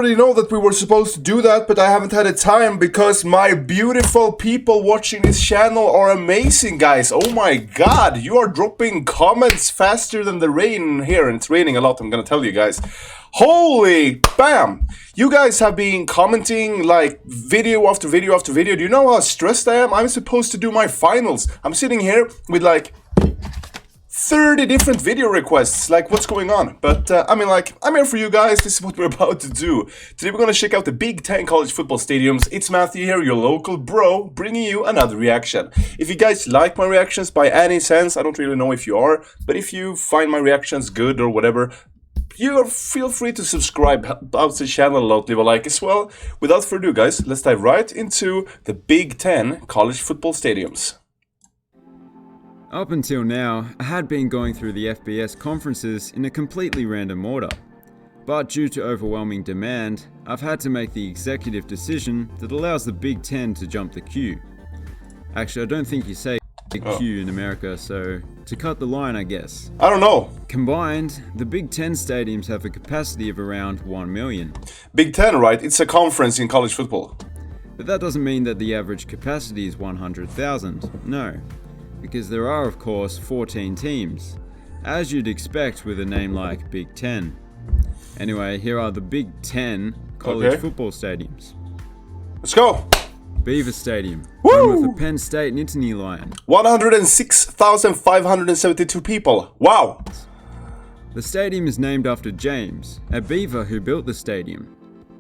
Already know that we were supposed to do that, but I haven't had the time because my beautiful people watching this channel are amazing, guys. Oh my god, you are dropping comments faster than the rain here, and it's raining a lot, I'm gonna tell you guys. Holy bam! You guys have been commenting like video after video after video. Do you know how stressed I am? I'm supposed to do my finals. I'm sitting here with like 30 different video requests, like what's going on? But I mean, like, I'm here for you guys. This is what we're about to do. Today we're gonna check out the Big 10 college football stadiums. It's Matthew here, your local bro, bringing you another reaction. If you guys like my reactions by any sense, I don't really know if you are, but if you find my reactions good or whatever, you feel free to subscribe, help out the channel a lot, leave a like as well. Without further ado, guys, let's dive right into the Big 10 college football stadiums. Up until now, I had been going through the FBS conferences in a completely random order. But due to overwhelming demand, I've had to make the executive decision that allows the Big 10 to jump the queue. Actually, I don't think you say queue in America, so to cut the line, I guess. I don't know. Combined, the Big 10 stadiums have a capacity of around 1 million. Big 10, right? It's a conference in college football. But that doesn't mean that the average capacity is 100,000, no. Because there are, of course, 14 teams, as you'd expect with a name like Big 10. Anyway, here are the Big 10 college football stadiums. Let's go! Beaver Stadium, Woo! home of the Penn State Nittany Lion. 106,572 people. Wow! The stadium is named after James, a beaver who built the stadium.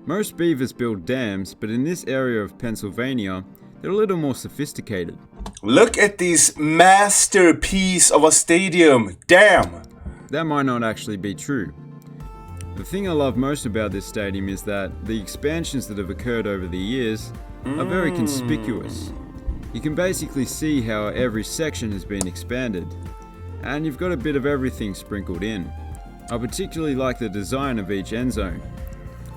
Most beavers build dams, but in this area of Pennsylvania, they're a little more sophisticated. Look at this masterpiece of a stadium. Damn! That might not actually be true. The thing I love most about this stadium is that the expansions that have occurred over the years are very conspicuous. You can basically see how every section has been expanded, and you've got a bit of everything sprinkled in. I particularly like the design of each end zone.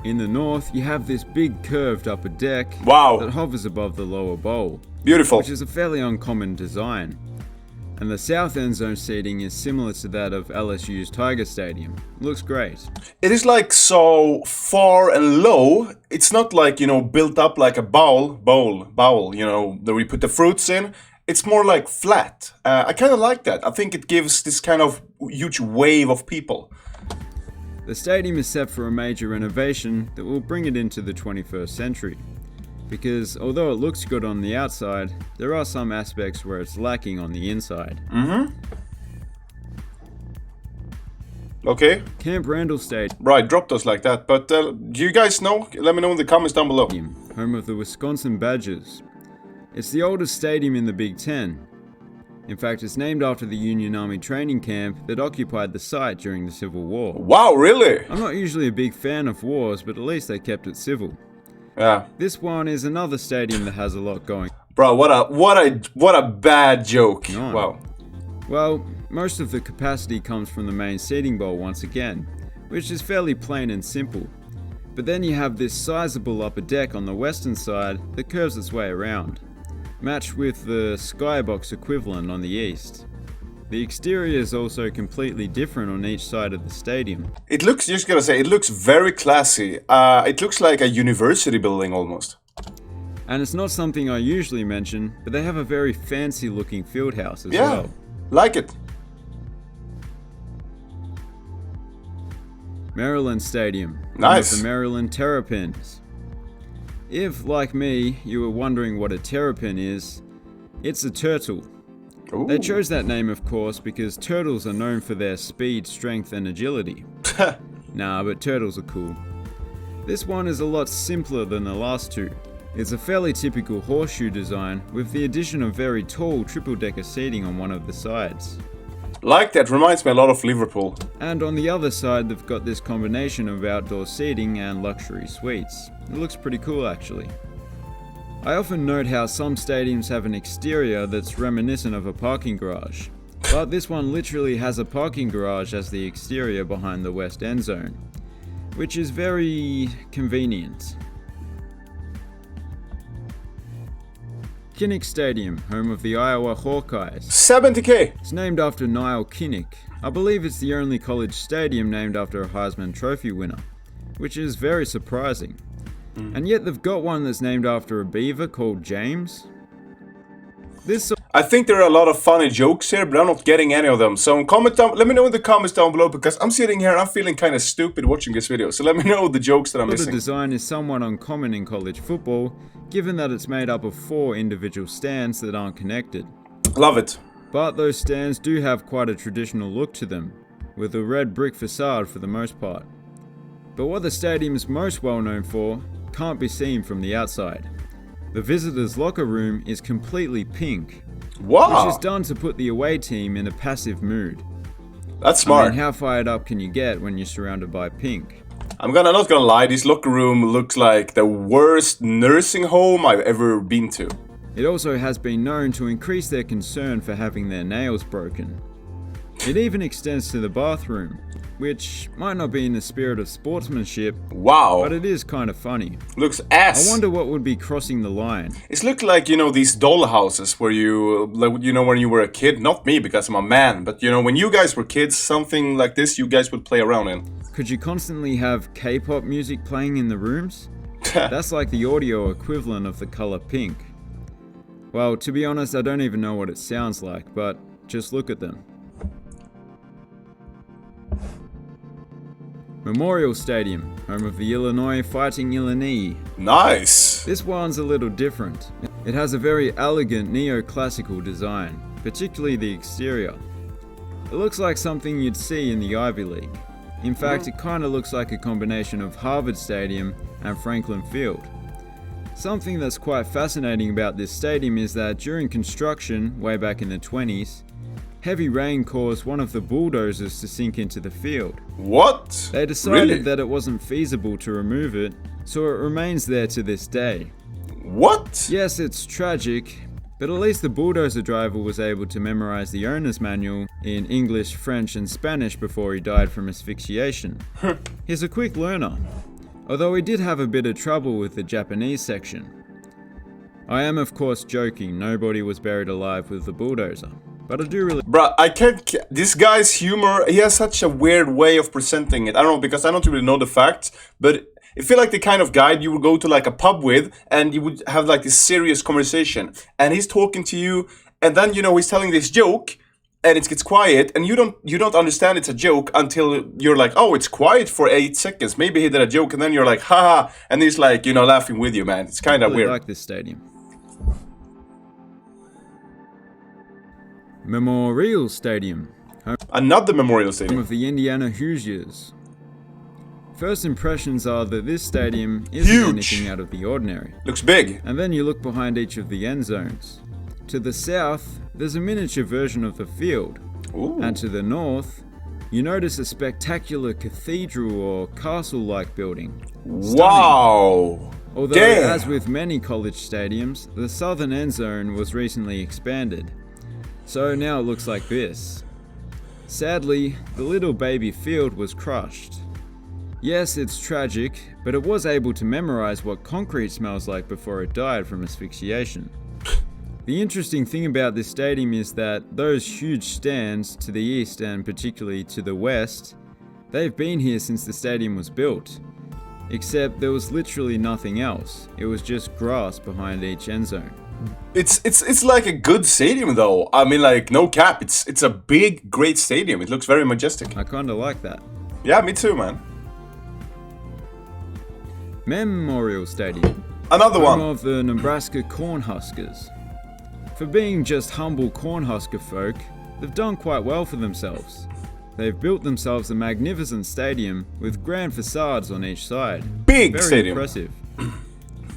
In the north, you have this big curved upper deck that hovers above the lower bowl. Beautiful. Which is a fairly uncommon design. And the south end zone seating is similar to that of LSU's Tiger Stadium. It looks great. It is like so far and low. It's not like, you know, built up like a bowl, you know, that we put the fruits in. It's more like flat. I kind of like that. I think it gives this kind of huge wave of people. The stadium is set for a major renovation that will bring it into the 21st century. Because although it looks good on the outside, there are some aspects where it's lacking on the inside. Okay. Camp Randall Stadium. Right, drop those like that. But do you guys know? Let me know in the comments down below. Home of the Wisconsin Badgers. It's the oldest stadium in the Big 10. In fact, it's named after the Union Army training camp that occupied the site during the Civil War. Wow, really? I'm not usually a big fan of wars, but at least they kept it civil. Yeah. This one is another stadium that has a lot going. Bro, what a bad joke. On. Wow. Well, most of the capacity comes from the main seating bowl once again, which is fairly plain and simple. But then you have this sizable upper deck on the western side that curves its way around, matched with the skybox equivalent on the east. The exterior is also completely different on each side of the stadium. It looks, just gonna say, it looks very classy. It looks like a university building almost. And it's not something I usually mention, but they have a very fancy looking field house as well. Like it. Maryland Stadium. Nice. Home of the Maryland Terrapins. If, like me, you were wondering what a terrapin is, it's a turtle. Ooh. They chose that name, of course, because turtles are known for their speed, strength, and agility. Nah, but turtles are cool. This one is a lot simpler than the last two. It's a fairly typical horseshoe design, with the addition of very tall triple-decker seating on one of the sides. Like that, reminds me a lot of Liverpool. And on the other side, they've got this combination of outdoor seating and luxury suites. It looks pretty cool, actually. I often note how some stadiums have an exterior that's reminiscent of a parking garage. But this one literally has a parking garage as the exterior behind the west end zone, which is very convenient. Kinnick Stadium, home of the Iowa Hawkeyes. 70K! It's named after Niall Kinnick. I believe it's the only college stadium named after a Heisman Trophy winner, which is very surprising. And yet they've got one that's named after a beaver called James. I think there are a lot of funny jokes here, but I'm not getting any of them. So comment down, let me know in the comments down below, because I'm sitting here and I'm feeling kind of stupid watching this video. So let me know the jokes that I'm missing. The design is somewhat uncommon in college football, given that it's made up of 4 individual stands that aren't connected. Love it. But those stands do have quite a traditional look to them, with a red brick facade for the most part. But what the stadium is most well known for can't be seen from the outside. The visitors' locker room is completely pink, Wow. which is done to put the away team in a passive mood. That's smart. I mean, how fired up can you get when you're surrounded by pink? I'm not gonna lie, this locker room looks like the worst nursing home I've ever been to. It also has been known to increase their concern for having their nails broken. It even extends to the bathroom, which might not be in the spirit of sportsmanship, Wow. but it is kind of funny. Looks ass. I wonder what would be crossing the line. It's looked like, you know, these doll houses where you, like, you know, when you were a kid. Not me, because I'm a man, but you know, when you guys were kids, something like this you guys would play around in. Could you constantly have K-pop music playing in the rooms? That's like the audio equivalent of the color pink. Well, to be honest, I don't even know what it sounds like, but just look at them. Memorial Stadium, home of the Illinois Fighting Illini. Nice. This one's a little different. It has a very elegant neoclassical design, particularly the exterior. It looks like something you'd see in the Ivy League. In fact, it kinda looks like a combination of Harvard Stadium and Franklin Field. Something that's quite fascinating about this stadium is that during construction, way back in the 20s, heavy rain caused one of the bulldozers to sink into the field. What? They decided Really? that it wasn't feasible to remove it, so it remains there to this day. What? Yes, it's tragic, but at least the bulldozer driver was able to memorize the owner's manual in English, French, and Spanish before he died from asphyxiation. He's a quick learner, although he did have a bit of trouble with the Japanese section. I am of course joking, nobody was buried alive with the bulldozer. But I do really... Bruh, I can't... This guy's humor, he has such a weird way of presenting it. I don't know, because I don't really know the facts, but I feel like the kind of guy you would go to like a pub with, and you would have like this serious conversation. And he's talking to you, and then, you know, he's telling this joke, and it gets quiet, and you don't understand it's a joke until you're like, oh, it's quiet for 8 seconds. Maybe he did a joke, and then you're like, haha, and he's like, you know, laughing with you, man. It's kind of weird. I like this stadium. Memorial Stadium, Another Memorial home Stadium. of the Indiana Hoosiers. First impressions are that this stadium isn't Huge. anything out of the ordinary. Looks big. And then you look behind each of the end zones. To the south, there's a miniature version of the field. Ooh. And to the north, you notice a spectacular cathedral or castle-like building. Wow. Although, Damn. as with many college stadiums, the southern end zone was recently expanded. So now it looks like this. Sadly, the little baby field was crushed. Yes, it's tragic, but it was able to memorize what concrete smells like before it died from asphyxiation. The interesting thing about this stadium is that those huge stands to the east and particularly to the west, they've been here since the stadium was built. Except there was literally nothing else. It was just grass behind each end zone. It's like a good stadium though. I mean, like, no cap. It's a big, great stadium. It looks very majestic. I kinda like that. Yeah, me too, man. Memorial Stadium, Another home one. of the Nebraska Cornhuskers. For being just humble Cornhusker folk, they've done quite well for themselves. They've built themselves a magnificent stadium with grand facades on each side. Big Very stadium. impressive.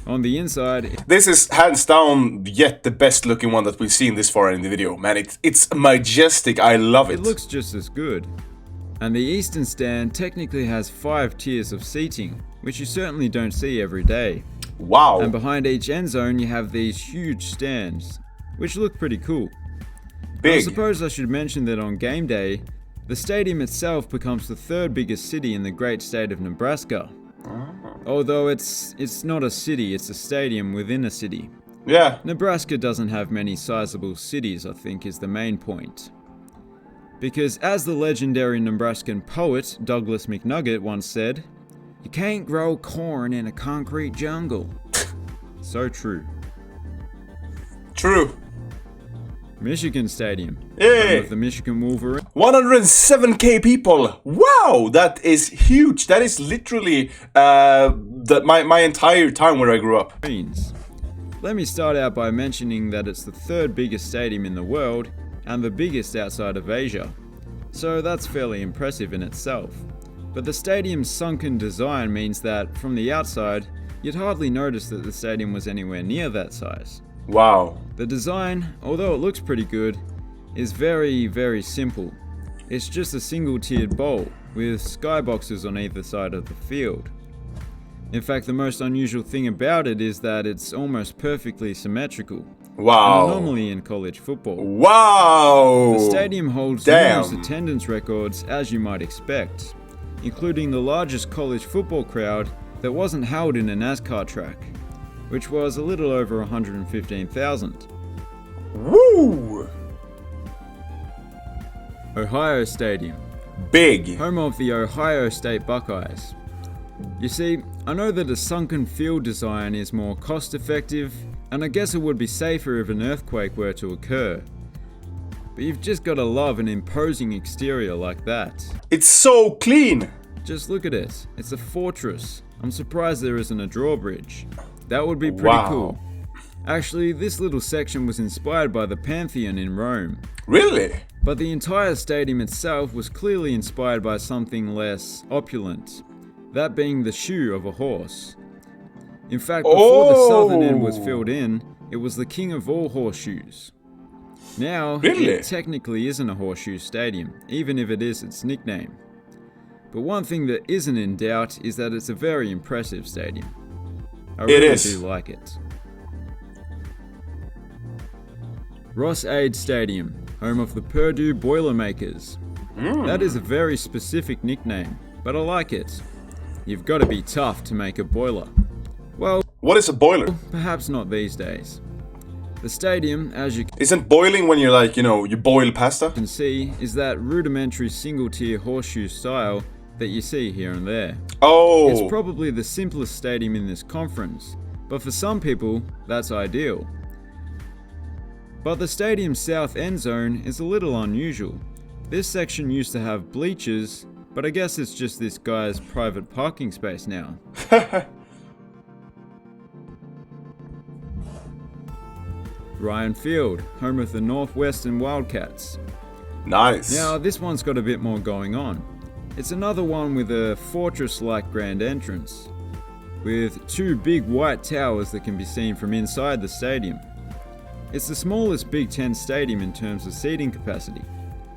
On the inside, This is hands down yet the best looking one that we've seen this far in the video, man. It's majestic. I love it. it looks just as good. And the eastern stand technically has 5 tiers of seating, which you certainly don't see every day. Wow. And behind each end zone you have these huge stands, which look pretty cool. I Big. suppose I should mention that on game day, the stadium itself becomes the 3rd biggest city in the great state of Nebraska. Although it's not a city, it's a stadium within a city. Yeah. Nebraska doesn't have many sizable cities, I think is the main point. Because as the legendary Nebraskan poet Douglas McNugget once said, You can't grow corn in a concrete jungle. So true. True. Michigan Stadium. Hey. With the Michigan Wolverine. 107k people. Wow, that is huge. That is literally my entire time where I grew up. Let me start out by mentioning that it's the third biggest stadium in the world and the biggest outside of Asia. So that's fairly impressive in itself. But the stadium's sunken design means that from the outside, you'd hardly notice that the stadium was anywhere near that size. Wow. The design, although it looks pretty good, is very, very simple. It's just a single-tiered bowl with skyboxes on either side of the field. In fact, the most unusual thing about it is that it's almost perfectly symmetrical. Wow. An anomaly in college football. Wow. The stadium holds numerous attendance records, as you might expect, including the largest college football crowd that wasn't held in a NASCAR track, which was a little over 115,000. Woo! Ohio Stadium. Big. Home of the Ohio State Buckeyes. You see, I know that a sunken field design is more cost effective, and I guess it would be safer if an earthquake were to occur. But you've just gotta love an imposing exterior like that. It's so clean. Just look at it. It's a fortress. I'm surprised there isn't a drawbridge. That would be pretty cool. Actually, this little section was inspired by the Pantheon in Rome. Really? But the entire stadium itself was clearly inspired by something less opulent, that being the shoe of a horse. In fact, before the southern end was filled in, it was the king of all horseshoes. Now, it technically isn't a horseshoe stadium, even if it is its nickname. But one thing that isn't in doubt is that it's a very impressive stadium. I really do like it. Ross-Ade Stadium, home of the Purdue Boilermakers. That is a very specific nickname, but I like it. You've got to be tough to make a boiler. Well, what is a boiler? Perhaps not these days. The stadium, as you Isn't boiling when you're like, you boil pasta? can see, is that rudimentary single-tier horseshoe style that you see here and there. Oh. It's probably the simplest stadium in this conference, but for some people, that's ideal. But the stadium's south end zone is a little unusual. This section used to have bleachers, but I guess it's just this guy's private parking space now. Ryan Field, home of the Northwestern Wildcats. Nice. Now, this one's got a bit more going on. It's another one with a fortress-like grand entrance, with two big white towers that can be seen from inside the stadium. It's the smallest Big Ten stadium in terms of seating capacity,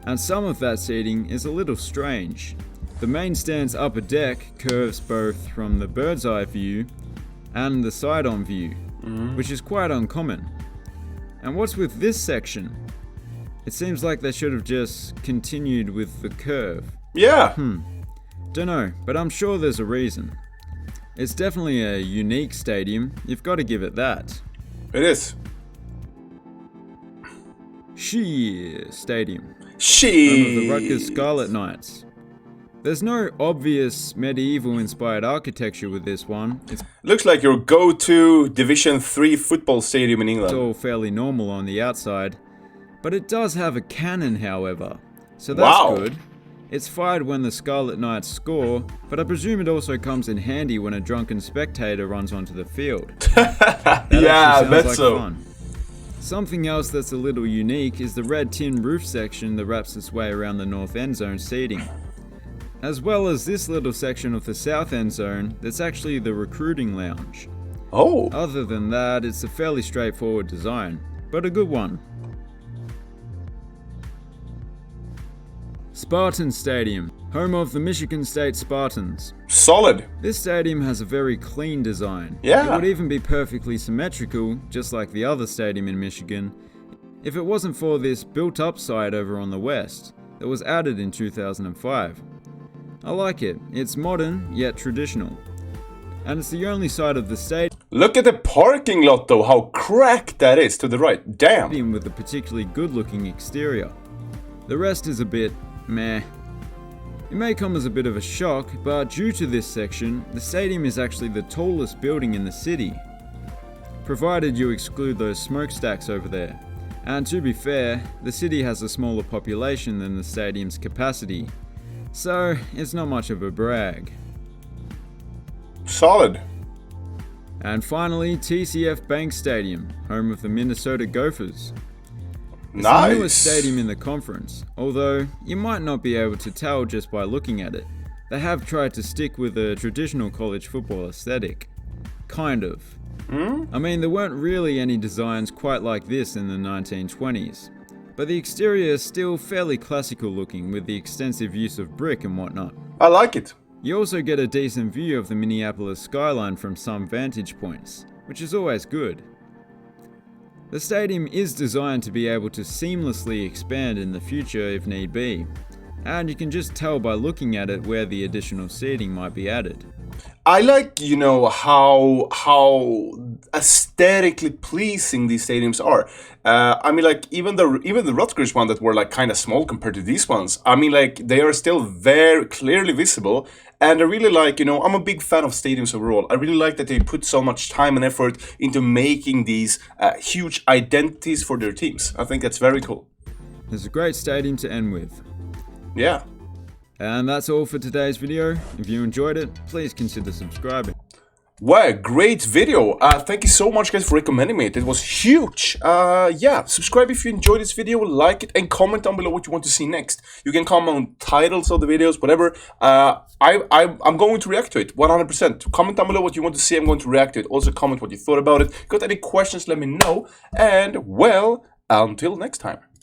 and some of that seating is a little strange. The main stand's upper deck curves both from the bird's eye view and the side-on view, which is quite uncommon. And what's with this section? It seems like they should have just continued with the curve. Yeah. Dunno, but I'm sure there's a reason. It's definitely a unique stadium, you've got to give it that. It is. Sheer Stadium. Home of She. the Rutgers Scarlet Knights. There's no obvious medieval-inspired architecture with this one. It's Looks like your go-to Division 3 football stadium in England. all fairly normal on the outside, but it does have a cannon, however, so that's Wow. good. It's fired when the Scarlet Knights score, but I presume it also comes in handy when a drunken spectator runs onto the field. That Yeah, actually that's sounds so. fun. Something else that's a little unique is the red tin roof section that wraps its way around the north end zone seating, as well as this little section of the south end zone that's actually the recruiting lounge. Oh. Other than that, it's a fairly straightforward design, but a good one. Spartan Stadium, home of the Michigan State Spartans. Solid. This stadium has a very clean design. Yeah. It would even be perfectly symmetrical, just like the other stadium in Michigan, if it wasn't for this built-up side over on the west that was added in 2005. I like it. It's modern, yet traditional. And it's the only side of the Look at the parking lot though, how cracked that is to the right. Damn. stadium with a particularly good-looking exterior. The rest is a bit meh. It may come as a bit of a shock, but due to this section, the stadium is actually the tallest building in the city, provided you exclude those smokestacks over there. And to be fair, the city has a smaller population than the stadium's capacity, so it's not much of a brag. Solid. And finally, TCF Bank Stadium, home of the Minnesota Gophers. It's the newest stadium in the conference, although you might not be able to tell just by looking at it. They have tried to stick with a traditional college football aesthetic. Kind of. I mean, there weren't really any designs quite like this in the 1920s, but the exterior is still fairly classical looking with the extensive use of brick and whatnot. I like it. You also get a decent view of the Minneapolis skyline from some vantage points, which is always good. The stadium is designed to be able to seamlessly expand in the future if need be, and you can just tell by looking at it where the additional seating might be added. I like, how aesthetically pleasing these stadiums are. I mean, like even the Rutgers one that were like kind of small compared to these ones. I mean, like they are still very clearly visible, and I really like, I'm a big fan of stadiums overall. I really like that they put so much time and effort into making these huge identities for their teams. I think that's very cool. It's a great stadium to end with. Yeah. And that's all for today's video. If you enjoyed it, please consider subscribing. Wow, great video. Thank you so much, guys, for recommending me. It was huge. Yeah, subscribe if you enjoyed this video, like it, and comment down below what you want to see next. You can comment on titles of the videos, whatever. I'm going to react to it 100%. Comment down below what you want to see. I'm going to react to it. Also comment what you thought about it. Got any questions, let me know. And, well, until next time.